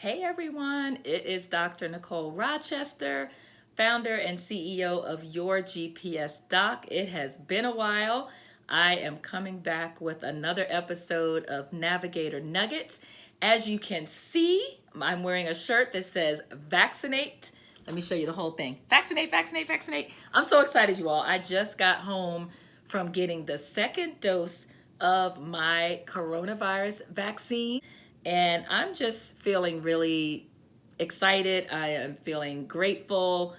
Hey everyone, it is Dr. Nicole Rochester, founder and CEO of Your GPS Doc. It has been a while. I am coming back with another episode of Navigator Nuggets. As you can see, I'm wearing a shirt that says vaccinate. Let me show you the whole thing. Vaccinate, vaccinate, vaccinate. I'm so excited, you all. I just got home from getting the second dose of my coronavirus vaccine. And I'm just feeling really excited. I am feeling grateful,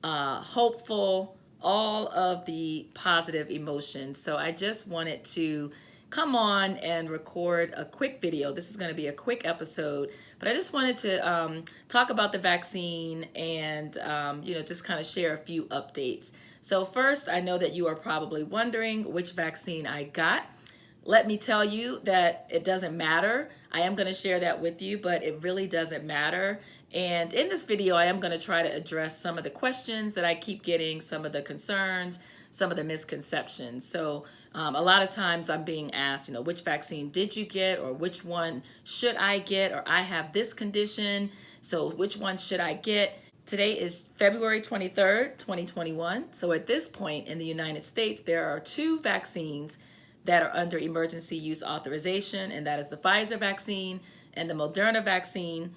hopeful, all of the positive emotions. So I just wanted to come on and record a quick video. This is going to be a quick episode, but I just wanted to talk about the vaccine and, just kind of share a few updates. So first, I know that you are probably wondering which vaccine I got. Let me tell you that it doesn't matter. I am going to share that with you, but it really doesn't matter. And in this video, I am going to try to address some of the questions that I keep getting, some of the concerns, some of the misconceptions. So a lot of times I'm being asked, which vaccine did you get, or which one should I get, or I have this condition, so which one should I get? Today is February 23rd, 2021. So at this point in the United States, there are two vaccines that are under emergency use authorization, and that is the Pfizer vaccine and the Moderna vaccine.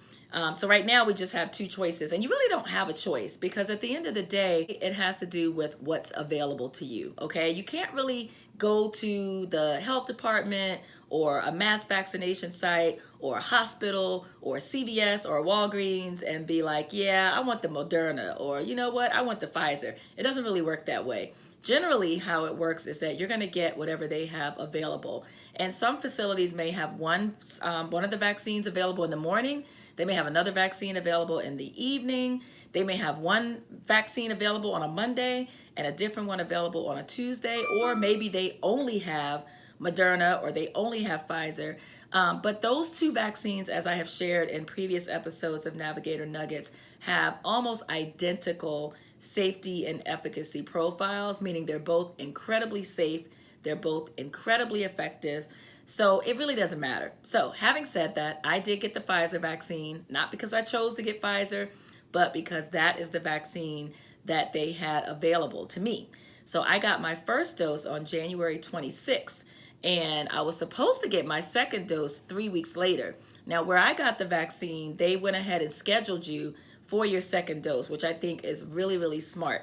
So right now we just have two choices, and you really don't have a choice because at the end of the day, it has to do with what's available to you, okay? You can't really go to the health department or a mass vaccination site or a hospital or a CVS or a Walgreens and be like, yeah, I want the Moderna, or you know what, I want the Pfizer. It doesn't really work that way. Generally, how it works is that you're going to get whatever they have available. And some facilities may have one of the vaccines available in the morning. They may have another vaccine available in the evening. They may have one vaccine available on a Monday and a different one available on a Tuesday. Or maybe they only have Moderna or they only have Pfizer. But those two vaccines, as I have shared in previous episodes of Navigator Nuggets, have almost identical safety and efficacy profiles, meaning they're both incredibly safe, they're both incredibly effective. So it really doesn't matter. So having said that, I did get the Pfizer vaccine, not because I chose to get Pfizer, but because that is the vaccine that they had available to me. So I got my first dose on January 26th, and I was supposed to get my second dose 3 weeks later. Now, where I got the vaccine, they went ahead and scheduled you for your second dose, which I think is really, really smart.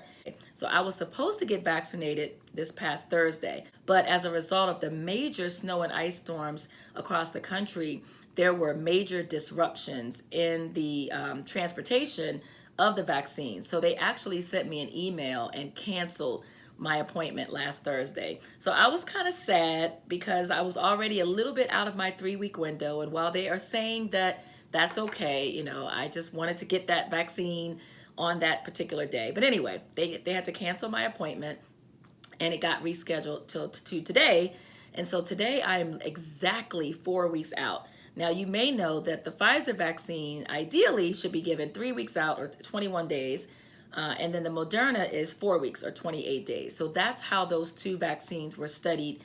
So I was supposed to get vaccinated this past Thursday, but as a result of the major snow and ice storms across the country, there were major disruptions in the transportation of the vaccine. So they actually sent me an email and canceled my appointment last Thursday. So I was kind of sad because I was already a little bit out of my 3-week window. And while they are saying that that's okay, I just wanted to get that vaccine on that particular day. But anyway, they had to cancel my appointment and it got rescheduled to today. And so today I am exactly 4 weeks out. Now, you may know that the Pfizer vaccine ideally should be given 3 weeks out or 21 days. And then the Moderna is 4 weeks or 28 days. So that's how those two vaccines were studied,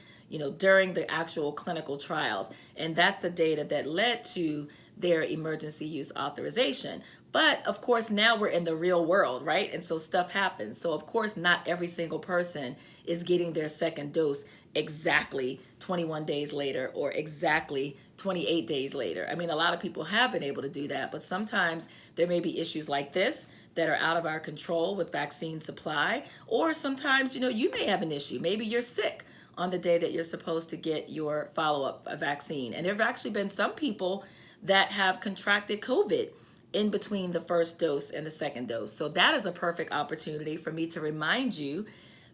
during the actual clinical trials. And that's the data that led to their emergency use authorization. But of course, now we're in the real world, right? And so stuff happens. So of course, not every single person is getting their second dose exactly 21 days later or exactly 28 days later. I mean, a lot of people have been able to do that, but sometimes there may be issues like this that are out of our control with vaccine supply, or sometimes, you may have an issue. Maybe you're sick on the day that you're supposed to get your follow-up vaccine. And there have actually been some people that have contracted COVID in between the first dose and the second dose. So that is a perfect opportunity for me to remind you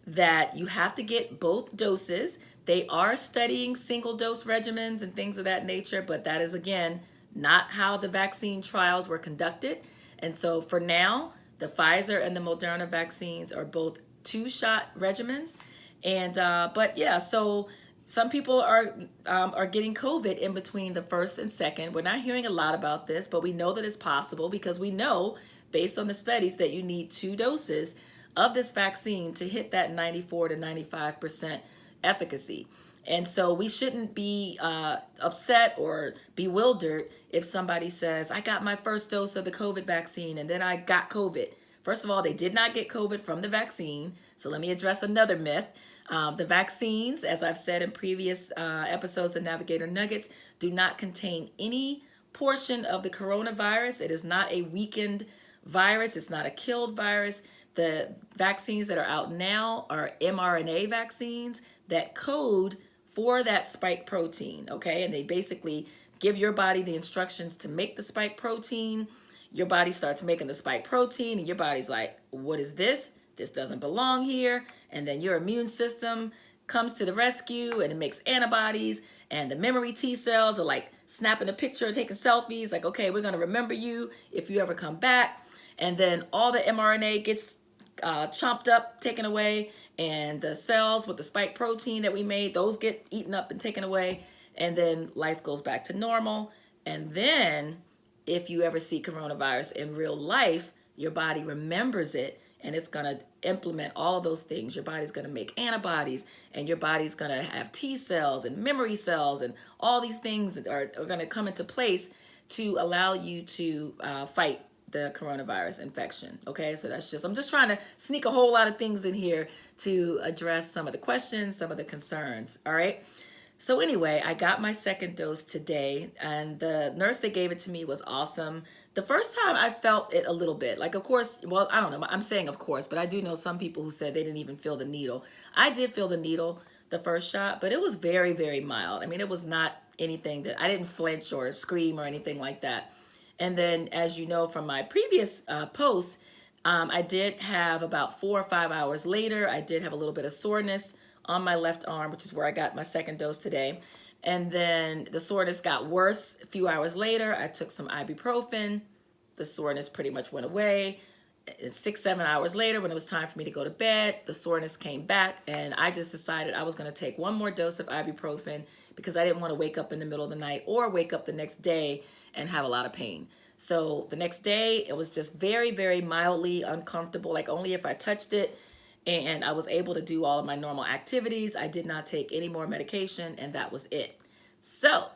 that you have to get both doses. They are studying single dose regimens and things of that nature, but that is, again, not how the vaccine trials were conducted. And so for now, the Pfizer and the Moderna vaccines are both 2-shot regimens. And but yeah, so some people are getting COVID in between the first and second. We're not hearing a lot about this, but we know that it's possible because we know, based on the studies, that you need 2 doses of this vaccine to hit that 94 to 95% efficacy. And so we shouldn't be upset or bewildered if somebody says, I got my first dose of the COVID vaccine and then I got COVID. First of all, they did not get COVID from the vaccine. So let me address another myth. The vaccines, as I've said in previous episodes of Navigator Nuggets, do not contain any portion of the coronavirus. It is not a weakened virus. It's not a killed virus. The vaccines that are out now are mRNA vaccines that code for that spike protein, okay? And they basically give your body the instructions to make the spike protein. Your body starts making the spike protein, and your body's like, what is this? This doesn't belong here. And then your immune system comes to the rescue, and it makes antibodies, and the memory T cells are like snapping a picture, taking selfies, like, okay, we're gonna remember you if you ever come back. And then all the mRNA gets chopped up, taken away, and the cells with the spike protein that we made, those get eaten up and taken away, and then life goes back to normal. And then if you ever see coronavirus in real life, your body remembers it, and it's going to implement all of those things. Your body's going to make antibodies, and your body's going to have T cells and memory cells, and all these things are going to come into place to allow you to fight the coronavirus infection. Okay, so I'm just trying to sneak a whole lot of things in here to address some of the questions, some of the concerns. All right. So anyway, I got my second dose today, and the nurse that gave it to me was awesome. The first time I felt it a little bit, like, of course, well, I don't know, I'm saying of course, but I do know some people who said they didn't even feel the needle. I did feel the needle the first shot, but it was very, very mild. I mean, it was not anything that I didn't flinch or scream or anything like that. And then, as you know from my previous posts, I did have about 4 or 5 hours later, I did have a little bit of soreness on my left arm, which is where I got my second dose today. And then the soreness got worse a few hours later. I took some ibuprofen. The soreness pretty much went away. 6, 7 hours later, when it was time for me to go to bed, the soreness came back, and I just decided I was going to take one more dose of ibuprofen because I didn't want to wake up in the middle of the night or wake up the next day and have a lot of pain. So the next day, it was just very, very mildly uncomfortable, like only if I touched it, and I was able to do all of my normal activities. I did not take any more medication, and that was it. So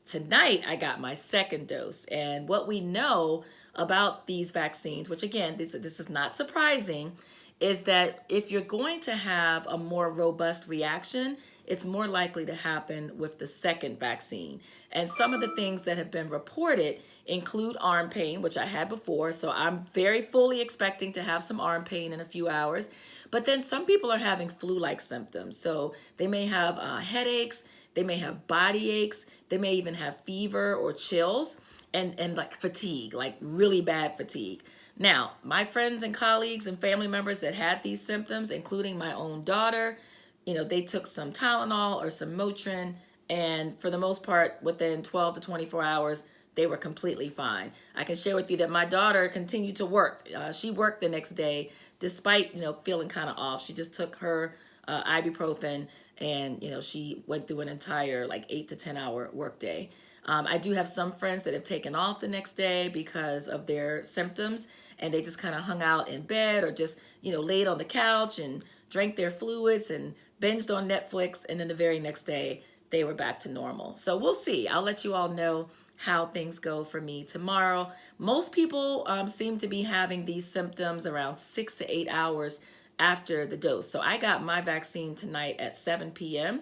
tonight, I got my second dose, and what we know about these vaccines, which again, this is not surprising, is that if you're going to have a more robust reaction, it's more likely to happen with the second vaccine. And some of the things that have been reported include arm pain, which I had before. So I'm very fully expecting to have some arm pain in a few hours. But then some people are having flu-like symptoms. So they may have headaches, they may have body aches, they may even have fever or chills, and like fatigue, like really bad fatigue. Now, my friends and colleagues and family members that had these symptoms, including my own daughter, they took some Tylenol or some Motrin, and for the most part, within 12 to 24 hours, they were completely fine. I can share with you that my daughter continued to work. She worked the next day despite, feeling kind of off. She just took her ibuprofen, and, she went through an entire like 8 to 10 hour workday. I do have some friends that have taken off the next day because of their symptoms, and they just kind of hung out in bed or just, laid on the couch and drank their fluids and binged on Netflix, and then the very next day they were back to normal. So we'll see. I'll let you all know how things go for me tomorrow. Most people seem to be having these symptoms around 6 to 8 hours after the dose. So I got my vaccine tonight at 7 p.m.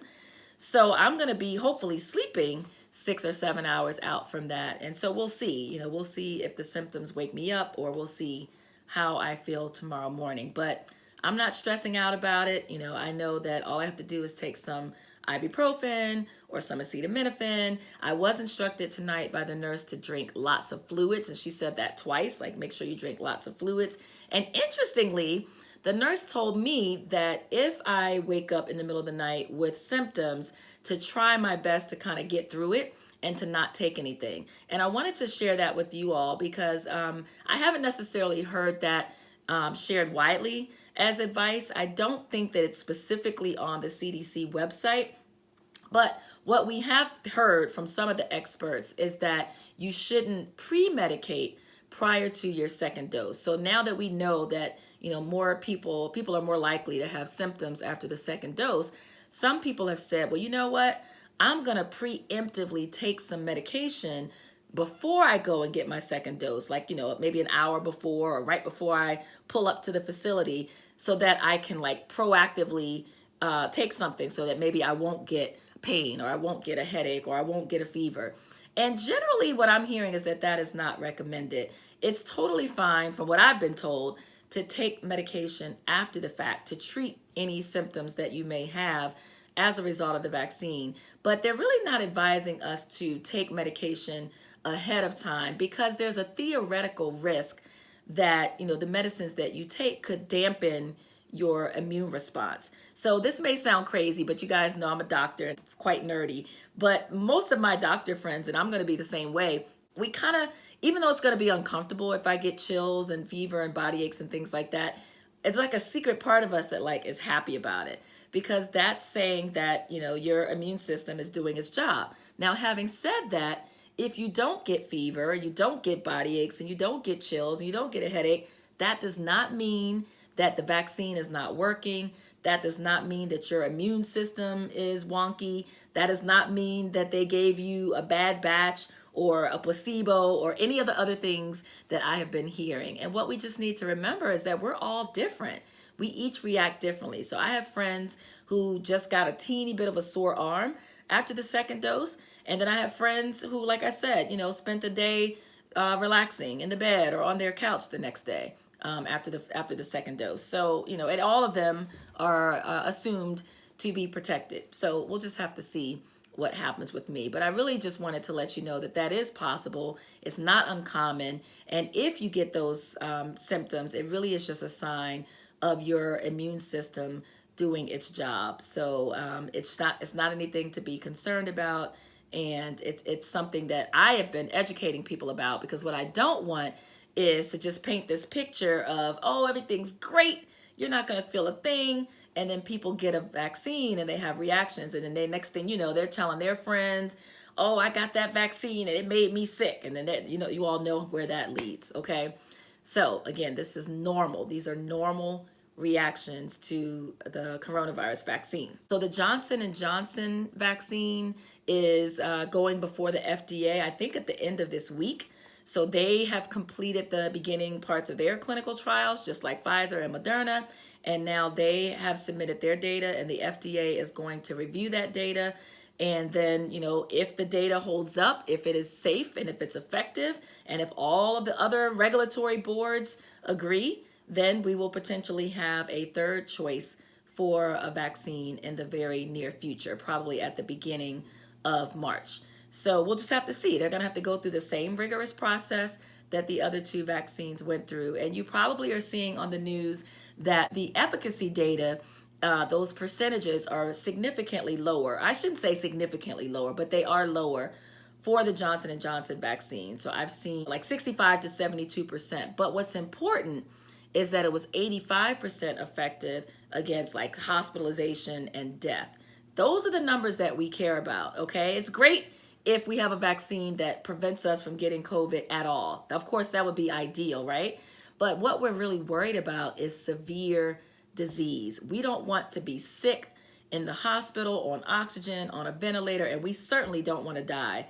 So I'm going to be hopefully sleeping 6 or 7 hours out from that. And so we'll see, we'll see if the symptoms wake me up, or we'll see how I feel tomorrow morning. But I'm not stressing out about it. I know that all I have to do is take some ibuprofen or some acetaminophen. I was instructed tonight by the nurse to drink lots of fluids, and she said that twice, like make sure you drink lots of fluids. And interestingly, the nurse told me that if I wake up in the middle of the night with symptoms, to try my best to kind of get through it and to not take anything. And I wanted to share that with you all because I haven't necessarily heard that shared widely as advice. I don't think that it's specifically on the CDC website, but what we have heard from some of the experts is that you shouldn't pre-medicate prior to your second dose. So now that we know that more people are more likely to have symptoms after the second dose, some people have said, well, you know what? I'm going to preemptively take some medication before I go and get my second dose, like, maybe an hour before or right before I pull up to the facility, so that I can like proactively take something so that maybe I won't get pain or I won't get a headache or I won't get a fever. And generally, what I'm hearing is that that is not recommended. It's totally fine, from what I've been told, to take medication after the fact to treat any symptoms that you may have as a result of the vaccine. But they're really not advising us to take medication ahead of time, because there's a theoretical risk that the medicines that you take could dampen your immune response. So this may sound crazy, but you guys know I'm a doctor and it's quite nerdy. But most of my doctor friends, and I'm going to be the same way, we kind of, even though it's going to be uncomfortable if I get chills and fever and body aches and things like that, it's like a secret part of us that like is happy about it, because that's saying that your immune system is doing its job. Now, having said that, if you don't get fever, you don't get body aches, and you don't get chills, and you don't get a headache, that does not mean that the vaccine is not working. That does not mean that your immune system is wonky. That does not mean that they gave you a bad batch or a placebo or any of the other things that I have been hearing. And what we just need to remember is that we're all different. We each react differently. So I have friends who just got a teeny bit of a sore arm after the second dose. And then I have friends who, like I said, spent a day relaxing in the bed or on their couch the next day after the second dose. So, and all of them are assumed to be protected. So we'll just have to see what happens with me. But I really just wanted to let you know that that is possible. It's not uncommon. And if you get those symptoms, it really is just a sign of your immune system doing its job. So it's not anything to be concerned about. And it's something that I have been educating people about, because what I don't want is to just paint this picture of, oh, everything's great, you're not going to feel a thing, and then people get a vaccine and they have reactions, and then next thing you know, they're telling their friends, oh, I got that vaccine and it made me sick, and then you all know where that leads. Okay, so again, this is normal. These are normal reactions to the coronavirus vaccine. So the Johnson & Johnson vaccine is going before the FDA, I think at the end of this week. So they have completed the beginning parts of their clinical trials, just like Pfizer and Moderna. And now they have submitted their data, and the FDA is going to review that data. And then, if the data holds up, if it is safe and if it's effective, and if all of the other regulatory boards agree, then we will potentially have a third choice for a vaccine in the very near future, probably at the beginning of March. So we'll just have to see. They're going to have to go through the same rigorous process that the other two vaccines went through. And you probably are seeing on the news that the efficacy data, those percentages are significantly lower. I shouldn't say significantly lower, but they are lower for the Johnson & Johnson vaccine. So I've seen like 65 to 72%. But what's important is that it was 85% effective against like hospitalization and death. Those are the numbers that we care about, okay? It's great if we have a vaccine that prevents us from getting COVID at all. Of course, that would be ideal, right? But what we're really worried about is severe disease. We don't want to be sick in the hospital, on oxygen, on a ventilator, and we certainly don't want to die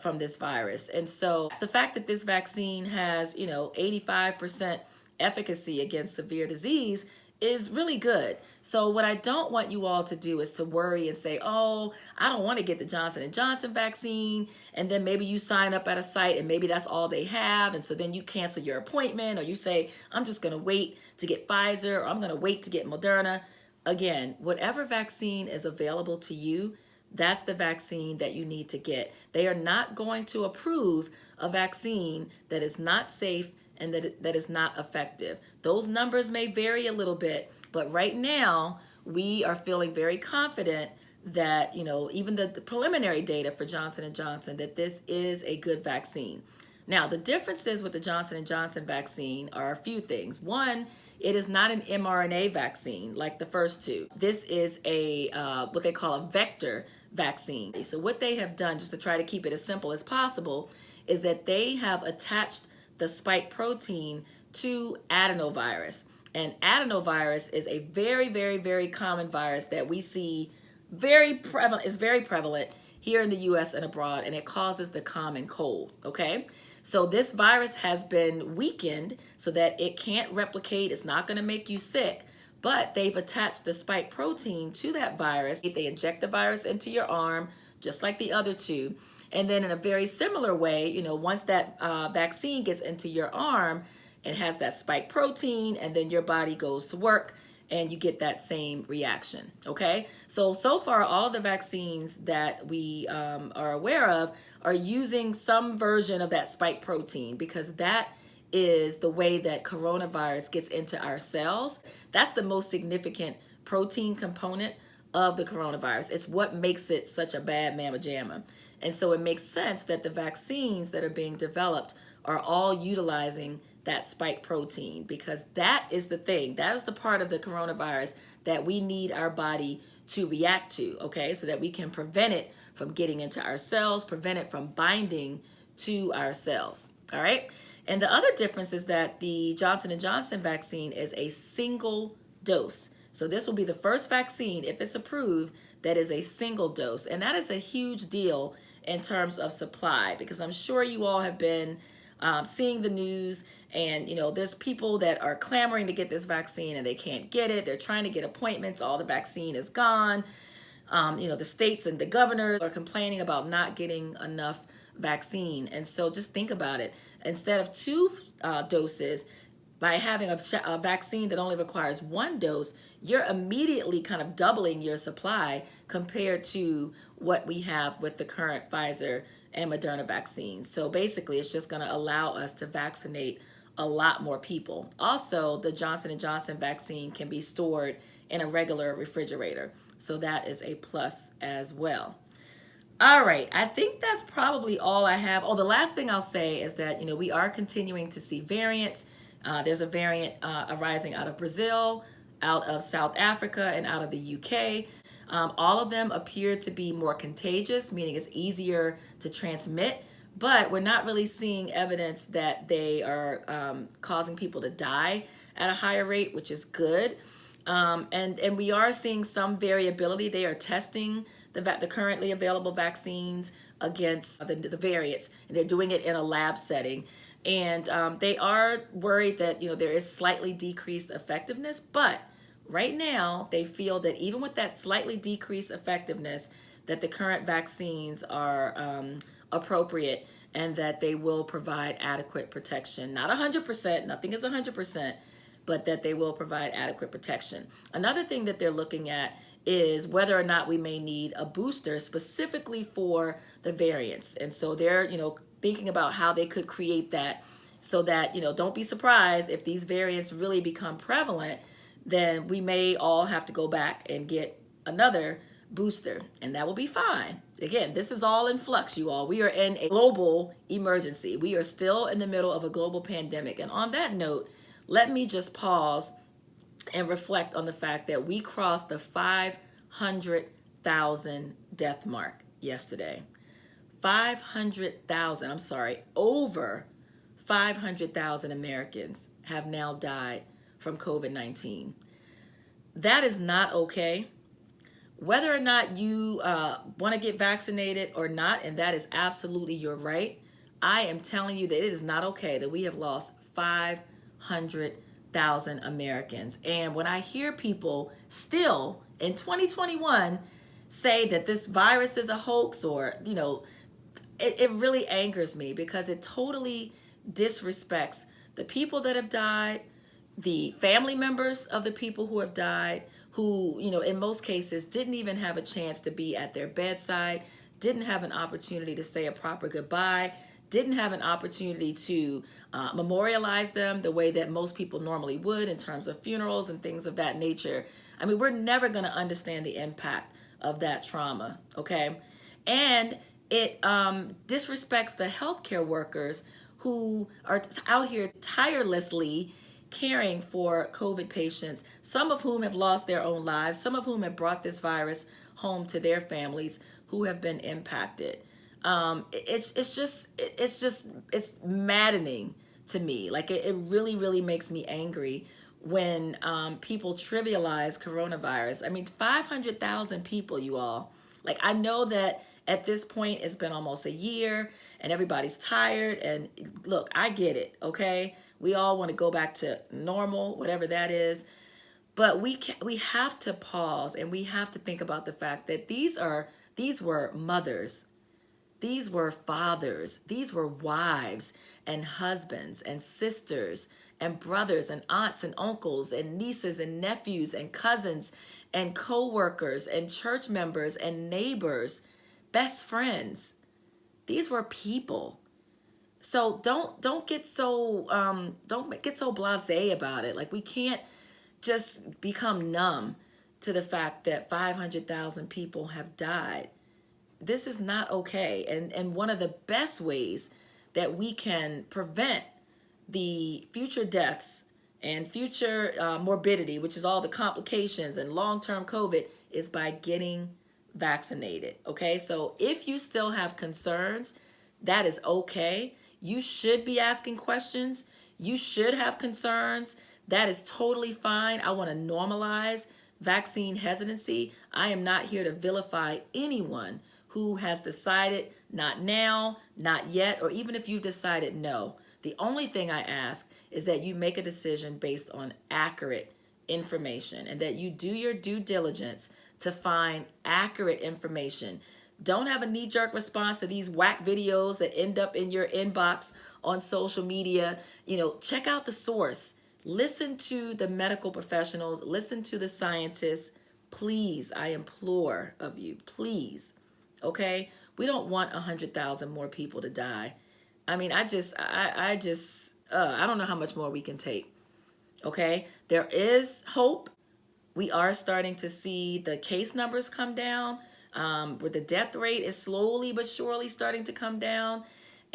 from this virus. And so the fact that this vaccine has, 85% efficacy against severe disease is really good. So what I don't want you all to do is to worry and say, oh, I don't want to get the Johnson & Johnson vaccine. And then maybe you sign up at a site and maybe that's all they have. And so then you cancel your appointment, or you say, I'm just going to wait to get Pfizer, or I'm going to wait to get Moderna. Again, whatever vaccine is available to you, that's the vaccine that you need to get. They are not going to approve a vaccine that is not safe and that is not effective. Those numbers may vary a little bit, but right now we are feeling very confident that, even the preliminary data for Johnson & Johnson, that this is a good vaccine. Now, the differences with the Johnson & Johnson vaccine are a few things. One, it is not an mRNA vaccine like the first two. This is a what they call a vector vaccine. So what they have done, just to try to keep it as simple as possible, is that they have attached the spike protein to adenovirus. And adenovirus is a very, very, very common virus that we see very prevalent. It's very prevalent here in the U.S. and abroad, and it causes the common cold. Okay, so this virus has been weakened so that it can't replicate. It's not going to make you sick, but they've attached the spike protein to that virus. They inject the virus into your arm, just like the other two. And then in a very similar way, once that vaccine gets into your arm, it has that spike protein, and then your body goes to work and you get that same reaction. Okay, so far all of the vaccines that we are aware of are using some version of that spike protein, because that is the way that coronavirus gets into our cells. That's the most significant protein component of the coronavirus. It's what makes it such a bad mamma jamma. And so it makes sense that the vaccines that are being developed are all utilizing that spike protein, because that is the thing. That is the part of the coronavirus that we need our body to react to, okay? So that we can prevent it from getting into our cells, prevent it from binding to our cells, all right? And the other difference is that the Johnson & Johnson vaccine is a single dose. So this will be the first vaccine, if it's approved, that is a single dose. And that is a huge deal in terms of supply, because I'm sure you all have been seeing the news, and there's people that are clamoring to get this vaccine and they can't get it. They're trying to get appointments. All the vaccine is gone. The states and the governors are complaining about not getting enough vaccine. And so just think about it. Instead of two doses, by having a vaccine that only requires one dose, you're immediately kind of doubling your supply compared to what we have with the current Pfizer and Moderna vaccines. So basically, it's just going to allow us to vaccinate a lot more people. Also, the Johnson & Johnson vaccine can be stored in a regular refrigerator. So that is a plus as well. All right, I think that's probably all I have. Oh, the last thing I'll say is that, we are continuing to see variants. There's a variant arising out of Brazil, out of South Africa, and out of the UK. All of them appear to be more contagious, meaning it's easier to transmit, but we're not really seeing evidence that they are causing people to die at a higher rate, which is good. And we are seeing some variability. They are testing the currently available vaccines against the variants, and they're doing it in a lab setting. And they are worried that there is slightly decreased effectiveness, but right now they feel that even with that slightly decreased effectiveness, that the current vaccines are appropriate and that they will provide adequate protection. Not 100%, nothing is 100%, but that they will provide adequate protection. Another thing that they're looking at is whether or not we may need a booster specifically for the variants. And so they're, thinking about how they could create that so that, don't be surprised if these variants really become prevalent, then we may all have to go back and get another booster, and that will be fine. Again, this is all in flux, you all. We are in a global emergency. We are still in the middle of a global pandemic. And on that note, let me just pause and reflect on the fact that we crossed the 500,000 death mark yesterday. 500,000, I'm sorry, over 500,000 Americans have now died from COVID-19. That is not okay. Whether or not you want to get vaccinated or not, and that is absolutely your right, I am telling you that it is not okay that we have lost 500,000 Americans. And when I hear people still in 2021 say that this virus is a hoax, or, it really angers me, because it totally disrespects the people that have died, the family members of the people who have died, who, in most cases didn't even have a chance to be at their bedside, didn't have an opportunity to say a proper goodbye, didn't have an opportunity to memorialize them the way that most people normally would in terms of funerals and things of that nature. I mean, we're never going to understand the impact of that trauma, okay? And it disrespects the healthcare workers who are out here tirelessly caring for COVID patients, some of whom have lost their own lives, some of whom have brought this virus home to their families who have been impacted. It's maddening to me. Like it really, really makes me angry when people trivialize coronavirus. I mean, 500,000 people, you all. Like, I know that at this point it's been almost a year and everybody's tired. And look, I get it, okay? We all want to go back to normal, whatever that is. But we have to pause and we have to think about the fact that these were mothers, these were fathers, these were wives and husbands and sisters and brothers and aunts and uncles and nieces and nephews and cousins and co-workers and church members and neighbors, best friends. These were people. So don't get so blasé about it. Like, we can't just become numb to the fact that 500,000 people have died. This is not okay. And one of the best ways that we can prevent the future deaths and future morbidity, which is all the complications and long-term COVID, is by getting vaccinated. Okay, so if you still have concerns, that is okay. You should be asking questions. You should have concerns. That is totally fine. I want to normalize vaccine hesitancy. I am not here to vilify anyone who has decided not now, not yet, or even if you've decided no. The only thing I ask is that you make a decision based on accurate information and that you do your due diligence to find accurate information. Don't have a knee-jerk response to these whack videos that end up in your inbox on social media. Check out the source. Listen to the medical professionals. Listen to the scientists. Please, I implore of you, please. Okay? We don't want 100,000 more people to die. I mean, I don't know how much more we can take. Okay? There is hope. We are starting to see the case numbers come down, where the death rate is slowly but surely starting to come down.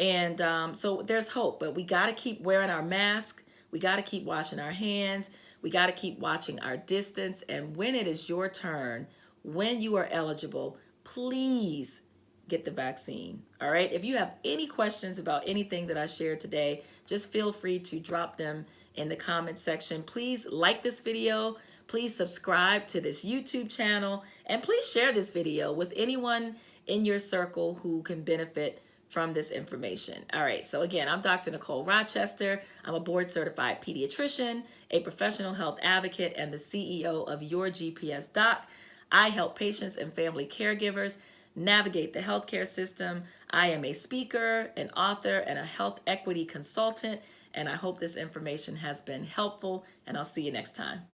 And so there's hope, but we got to keep wearing our mask. We got to keep washing our hands. We got to keep watching our distance. And when it is your turn, when you are eligible, please get the vaccine. All right. If you have any questions about anything that I shared today, just feel free to drop them in the comment section. Please like this video. Please subscribe to this YouTube channel. And please share this video with anyone in your circle who can benefit from this information. All right, so again, I'm Dr. Nicole Rochester. I'm a board-certified pediatrician, a professional health advocate, and the CEO of Your GPS Doc. I help patients and family caregivers navigate the healthcare system. I am a speaker, an author, and a health equity consultant, and I hope this information has been helpful, and I'll see you next time.